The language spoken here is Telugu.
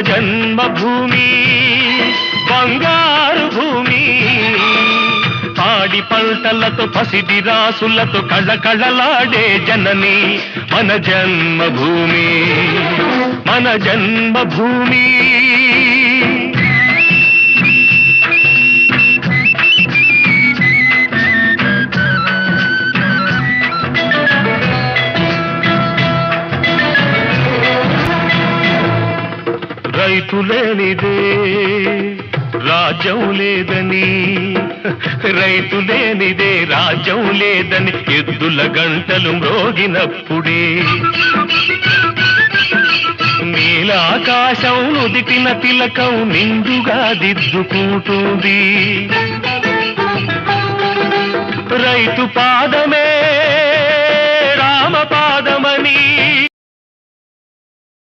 జన్మభూమి బంగారు భూమి పాడి పంటలతో పసిడి రాసులతో కళకళలాడే జనని మన జన్మభూమి మన జన్మభూమి రైతు లేనిదే రాజ్యం లేదని రైతు లేనిదే రాజ్యం లేదని ఎద్దుల గంటలు మ్రోగినప్పుడే నీలాకాశం నుదిటిన తిలకం నిండుగా దిద్దుకుంటుంది రైతు పాదమే రామ పాదమని